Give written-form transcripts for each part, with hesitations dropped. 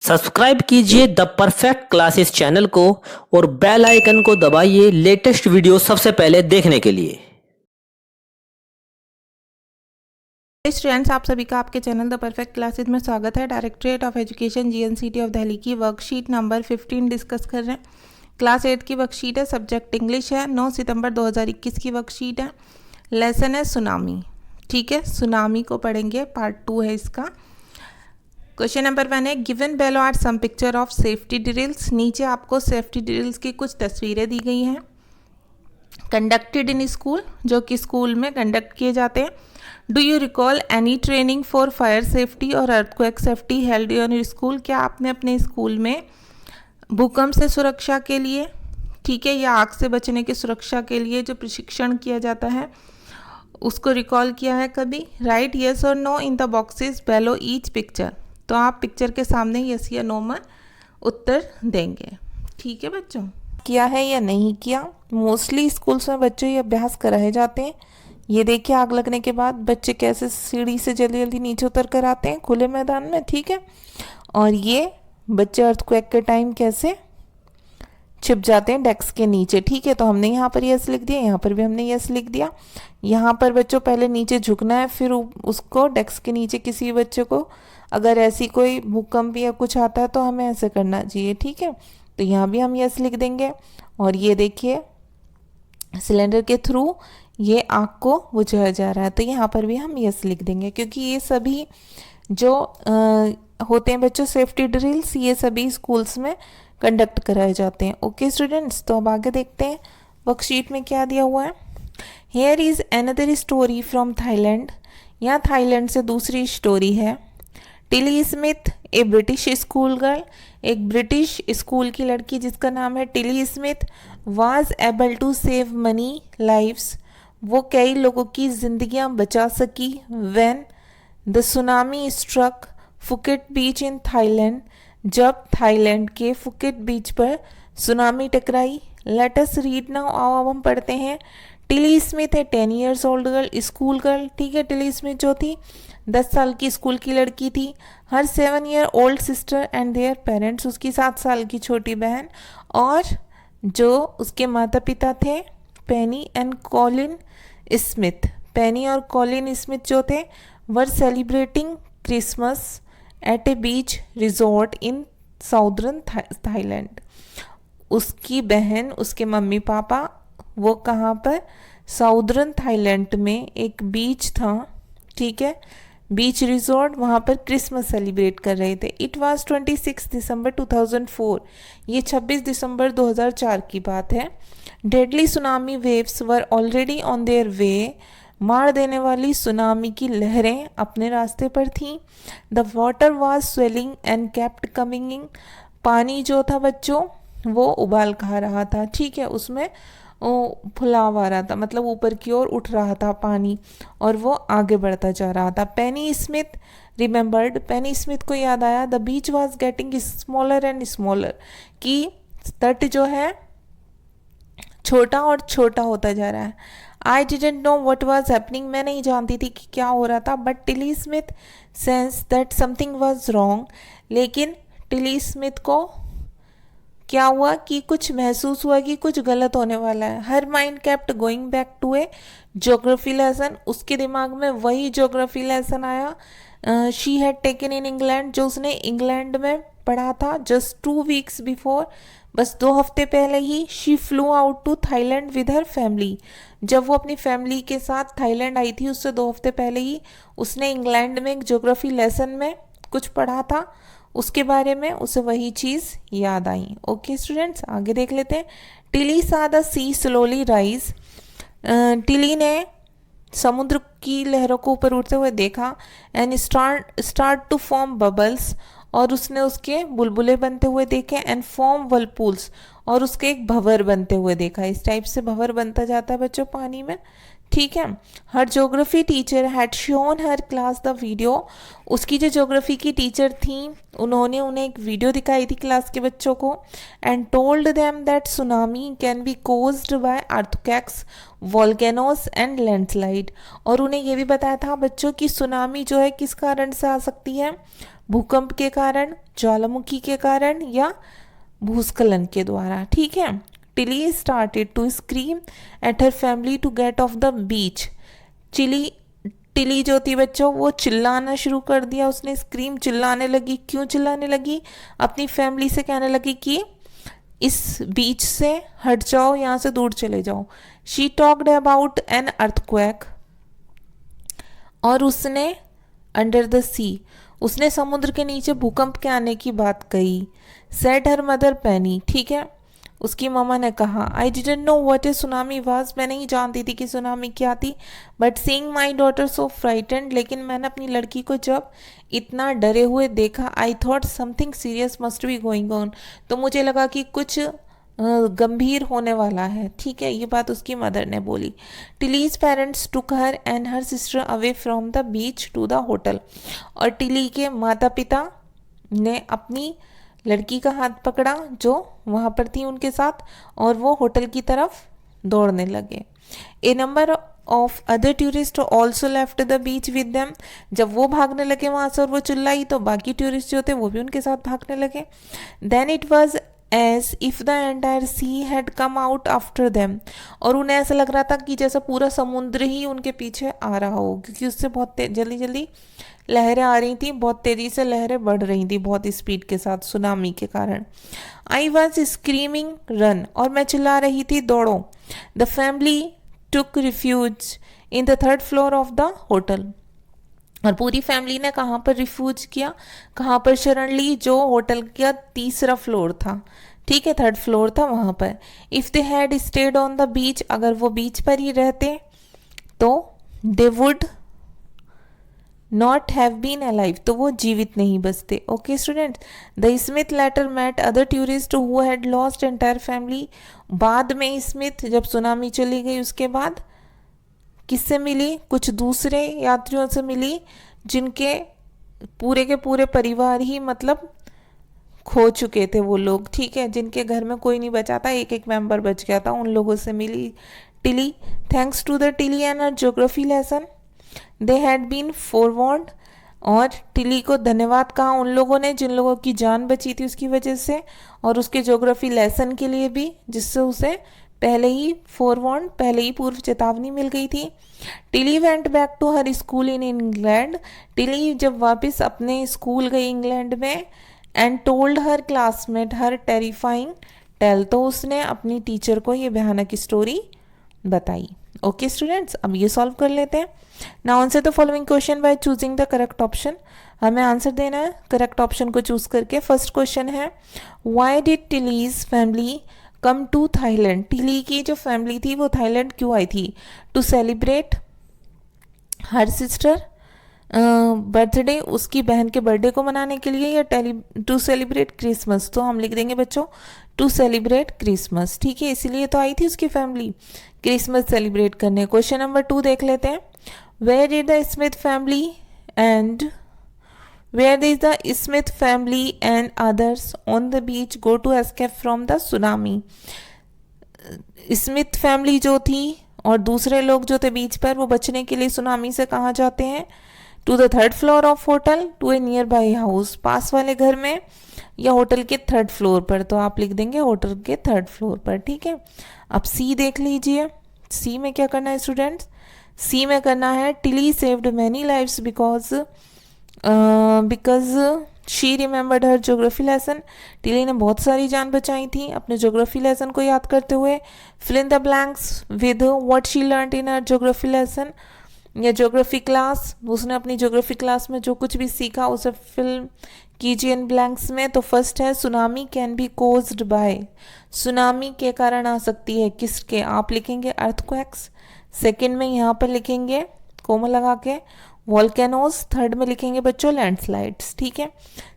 Subscribe कीजिए the perfect classes channel को और बेल आइकन को दबाइए लेटेस्ट वीडियो सबसे पहले देखने के लिए। स्टूडेंट्स, आप सभी का आपके चैनल द परफेक्ट क्लासेस में स्वागत है। Directorate of education GNCT of Delhi की वर्कशीट नंबर 15 डिस्कस कर रहे हैं। क्लास 8 की वर्कशीट है, सब्जेक्ट इंग्लिश है, 9 सितंबर 2021 की वर्कशीट है। लेसन है सुनामी। ठीक है, सुनामी को पढ़ेंगे, पार्ट 2 है इसका। क्वेश्चन नंबर 1 है, given below are some picture of safety drills. नीचे आपको सेफ्टी ड्रिल्स की कुछ तस्वीरें दी गई हैं। कंडक्टेड इन स्कूल, जो कि स्कूल में कंडक्ट किए जाते हैं। Do you recall any training for fire safety और earthquake safety held in your school. क्या आपने अपने स्कूल में भूकंप से सुरक्षा के लिए, ठीक है, या आग से बचने की सुरक्षा के लिए जो प्रशिक्षण किया जाता है उसको रिकॉल किया है कभी। राइट येस और no in the boxes below each picture. तो आप पिक्चर के सामने यस या नो में उत्तर देंगे। ठीक है बच्चों, किया है या नहीं किया। मोस्टली स्कूल्स में बच्चों ये अभ्यास कराए जाते हैं। ये देखिए, आग लगने के बाद बच्चे कैसे सीढ़ी से जल्दी जल्दी नीचे उतर कर आते हैं खुले मैदान में। ठीक है, और ये बच्चे अर्थक्वेक के टाइम कैसे छिप जाते हैं डेस्क के नीचे। ठीक है, तो हमने यहाँ पर यस लिख दिया, यहाँ पर भी हमने यस लिख दिया। यहाँ पर बच्चों पहले नीचे झुकना है, फिर उसको डेस्क के नीचे किसी बच्चे को अगर ऐसी कोई भूकंप या कुछ आता है तो हमें ऐसे करना चाहिए। ठीक है, तो यहाँ भी हम यस लिख देंगे। और ये देखिए, सिलेंडर के थ्रू ये आग को बुझाया जा रहा है, तो यहाँ पर भी हम यस लिख देंगे, क्योंकि ये सभी जो होते हैं बच्चों सेफ्टी ड्रिल्स, ये सभी स्कूल्स में कंडक्ट कराए जाते हैं। ओके स्टूडेंट्स, तो अब आगे देखते हैं वर्कशीट में क्या दिया हुआ है। Here is another story from Thailand. यहाँ थाईलैंड से दूसरी स्टोरी है। Tilly Smith, a British school girl, एक ब्रिटिश स्कूल की लड़की जिसका नाम है Tilly Smith, was able to save many lives. वो कई लोगों की जिंदगियां बचा सकी। When the tsunami struck Phuket beach in Thailand, जब थाईलैंड के फुकेट बीच पर सुनामी टकराई। लेट अस रीड नाउ, आओ अब हम पढ़ते हैं। टिली स्मिथ है 10 years old girl, school girl. ठीक है, टिली स्मिथ जो थी 10 साल की स्कूल की लड़की थी। हर 7 year old sister and their parents, उसकी 7 साल की छोटी बहन और जो उसके माता पिता थे Penny and Colin Smith. Penny और कॉलिन स्मिथ जो थे were celebrating Christmas at a beach resort in southern Thailand. उसकी बहन, उसके मम्मी पापा, वो कहाँ पर, साउदर्न थाईलैंड में एक बीच था। ठीक है, बीच रिजॉर्ट, वहाँ पर क्रिसमस सेलिब्रेट कर रहे थे। इट वाज 26 दिसंबर 2004, ये 26 दिसंबर 2004 की बात है। Deadly tsunami waves were already on their way, मार देने वाली सुनामी की लहरें अपने रास्ते पर थीं। The water was swelling and kept coming in, पानी जो था बच्चों वो उबाल खा रहा था। ठीक है, उसमें फुलाव आ रहा था, मतलब ऊपर की ओर उठ रहा था पानी और वो आगे बढ़ता जा रहा था। पेनी स्मिथ रिमेंबर्ड, पेनी स्मिथ को याद आया, the beach was getting smaller and smaller, कि तट जो है छोटा और छोटा होता जा रहा है। I didn't know what was happening, मैं नहीं जानती थी कि क्या हो रहा था। But Tilly Smith sense that something was wrong, लेकिन टिली स्मिथ को क्या हुआ कि कुछ महसूस हुआ कि कुछ गलत होने वाला है। Her mind kept going back to a geography lesson, उसके दिमाग में वही ज्योग्राफी लेसन आया she had taken in England, जो उसने इंग्लैंड में पढ़ा था। जस्ट 2 वीक्स बिफोर, बस 2 हफ्ते पहले ही। She flew out to Thailand with her family, जब वो अपनी फैमिली के साथ थाईलैंड आई थी उससे 2 हफ्ते पहले ही उसने इंग्लैंड में एक ज्योग्राफी लेसन में कुछ पढ़ा था, उसके बारे में उसे वही चीज़ याद आई। ओके स्टूडेंट्स, आगे देख लेते हैं। Tilly saw the sea slowly rise, Tilly ने समुद्र की लहरों को ऊपर उठते हुए देखा। And start to form bubbles, और उसने उसके बुलबुले बनते हुए देखे। एंड फॉर्म वर्लपूल्स, और उसके एक भंवर बनते हुए देखा। इस टाइप से भंवर बनता जाता है बच्चों पानी में। ठीक है। Her geography teacher had shown her class the video, उसकी जो ज्योग्राफी की टीचर थी उन्होंने उन्हें एक वीडियो दिखाई थी क्लास के बच्चों को, and told them that tsunami can be caused by earthquakes, volcanoes and landslide. और उन्हें ये भी बताया था बच्चों की सुनामी जो है किस कारण से आ सकती है, भूकंप के कारण, ज्वालामुखी के कारण या भूस्खलन के द्वारा। ठीक है। Tilly started to scream at her family to get off the beach. Tilly जो थी बच्चों वो चिल्लाना शुरू कर दिया, उसने स्क्रीम चिल्लाने लगी। क्यों चिल्लाने लगी? अपनी फैमिली से कहने लगी कि इस बीच से हट जाओ, यहाँ से दूर चले जाओ। She talked about an earthquake, और उसने अंडर द सी, उसने समुद्र के नीचे भूकंप के आने की बात कही। सेड हर मदर पेनी, ठीक है, उसकी मम्मा ने कहा, I didn't know what A tsunami was, मैं नहीं जानती थी कि सुनामी क्या थी, but seeing my daughter so frightened, लेकिन मैंने अपनी लड़की को जब इतना डरे हुए देखा, I thought something serious must be going on, तो मुझे लगा कि कुछ गंभीर होने वाला है। ठीक है, ये बात उसकी मदर ने बोली। Tilly's parents took her and her sister away from the beach to the hotel, और टिली के माता पिता ने अपनी लड़की का हाथ पकड़ा जो वहाँ पर थी उनके साथ, और वो होटल की तरफ दौड़ने लगे। A number of other tourist also left the beach with them, जब वो भागने लगे वहाँ से और वो चिल्लाई तो बाकी टूरिस्ट जो थे वो भी उनके साथ भागने लगे। Then it was as if the entire sea had come out after them, और उन्हें ऐसा लग रहा था कि जैसा पूरा समुद्र ही उनके पीछे आ रहा हो, क्योंकि उससे बहुत जल्दी जल्दी लहरें आ रही थी, बहुत तेज़ी से लहरें बढ़ रही थी बहुत स्पीड के साथ सुनामी के कारण। आई वॉज स्क्रीमिंग रन, और मैं चिल्ला रही थी दौड़ो। The family took refuge in the third floor of the hotel, और पूरी फैमिली ने कहाँ पर रिफ्यूज किया, कहाँ पर शरण ली, जो होटल का तीसरा फ्लोर था। ठीक है, थर्ड फ्लोर था वहाँ पर। If they had stayed on the beach, अगर वो बीच पर ही रहते तो they would not have been alive, तो वो जीवित नहीं बचते। Okay students, the Smith later met other tourist who had lost entire family, बाद में स्मिथ जब सुनामी चली गई उसके बाद किससे मिली, कुछ दूसरे यात्रियों से मिली जिनके पूरे के पूरे परिवार ही मतलब खो चुके थे वो लोग। ठीक है, जिनके घर में कोई नहीं बचा था, एक एक मेंबर बच गया था, उन लोगों से मिली Tilly. Thanks to the Tilly and her geography lesson they had been forewarned, और टिली को धन्यवाद कहा उन लोगों ने जिन लोगों की जान बची थी उसकी वजह से, और उसके ज्योग्राफी लेसन के लिए भी जिससे उसे पहले ही फोरवॉर्न, पहले ही पूर्व चेतावनी मिल गई थी। Tilly went back to her school in England, Tilly जब वापस अपने स्कूल गई इंग्लैंड में, and told her classmate her terrifying tale, तो उसने अपनी टीचर को ये भयानक स्टोरी बताई। ओके स्टूडेंट्स, अब ये सॉल्व कर लेते हैं। Now answer the following question by choosing the correct option, हमें आंसर देना है करेक्ट ऑप्शन को चूज करके। फर्स्ट क्वेश्चन है, why did Tilly's family come to Thailand, Tilly की जो फैमिली थी वो थाईलैंड क्यों आई थी? To celebrate her sister birthday, उसकी बहन के बर्थडे को मनाने के लिए, या टू सेलिब्रेट क्रिसमस, तो हम लिख देंगे बच्चों टू सेलिब्रेट क्रिसमस। ठीक है, इसीलिए तो आई थी उसकी फैमिली क्रिसमस सेलिब्रेट करने। क्वेश्चन नंबर 2 देख लेते हैं, where did the Smith family and Where did the Smith family and others on the beach go to escape from the tsunami? Smith family जो थी और दूसरे लोग जो थे बीच पर, वो बचने के लिए सुनामी से कहाँ जाते हैं? To the third floor of hotel, to a nearby house, पास वाले घर में, या होटल के थर्ड फ्लोर पर, तो आप लिख देंगे होटल के थर्ड फ्लोर पर। ठीक है, अब सी देख लीजिए, सी में क्या करना है स्टूडेंट्स? सी में करना है Tilly saved many lives because she remembered her geography lesson, Tilly ने बहुत सारी जान बचाई थी अपने ज्योग्राफी लेसन को याद करते हुए। Fill in the blanks with what she learned in her geography lesson, या ज्योग्राफी क्लास, उसने अपनी ज्योग्राफी क्लास में जो कुछ भी सीखा उसे फिल कीजिए इन ब्लैंक्स में। तो फर्स्ट है, tsunami can be caused by, tsunami के कारण आ सकती है, किसके? आप लिखेंगे अर्थक्वेक्स, सेकेंड में यहाँ पर लिखेंगे कोमा लगा के वॉल्केनोज, थर्ड में लिखेंगे बच्चों लैंडस्लाइड्स। ठीक है,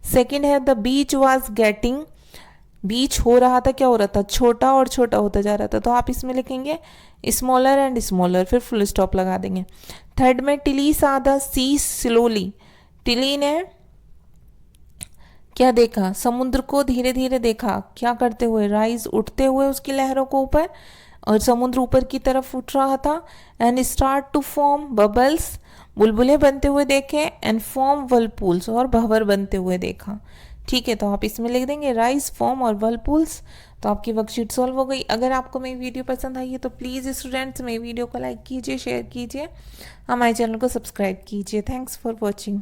सेकंड है द बीच वाज गेटिंग, बीच हो रहा था, क्या हो रहा था? छोटा और छोटा होता जा रहा था, तो आप इसमें लिखेंगे स्मॉलर एंड स्मॉलर, फिर फुल स्टॉप लगा देंगे। थर्ड में Tilly saw the sea slowly, Tilly ने क्या देखा, समुद्र को धीरे धीरे देखा, क्या करते हुए, राइज उठते हुए उसकी लहरों को ऊपर, और समुद्र ऊपर की तरफ उठ रहा था। And start to form bubbles, बुलबुले बनते हुए देखे, एंड फॉर्म वर्लपूल्स, और भंवर बनते हुए देखा। ठीक है, तो आप इसमें लिख देंगे राइज, फॉर्म और वर्लपूल्स। तो आपकी वर्कशीट सॉल्व हो गई। अगर आपको मेरी वीडियो पसंद आई है तो प्लीज़ स्टूडेंट्स मेरी वीडियो को लाइक कीजिए, शेयर कीजिए, हमारे चैनल को सब्सक्राइब कीजिए। Thanks for watching.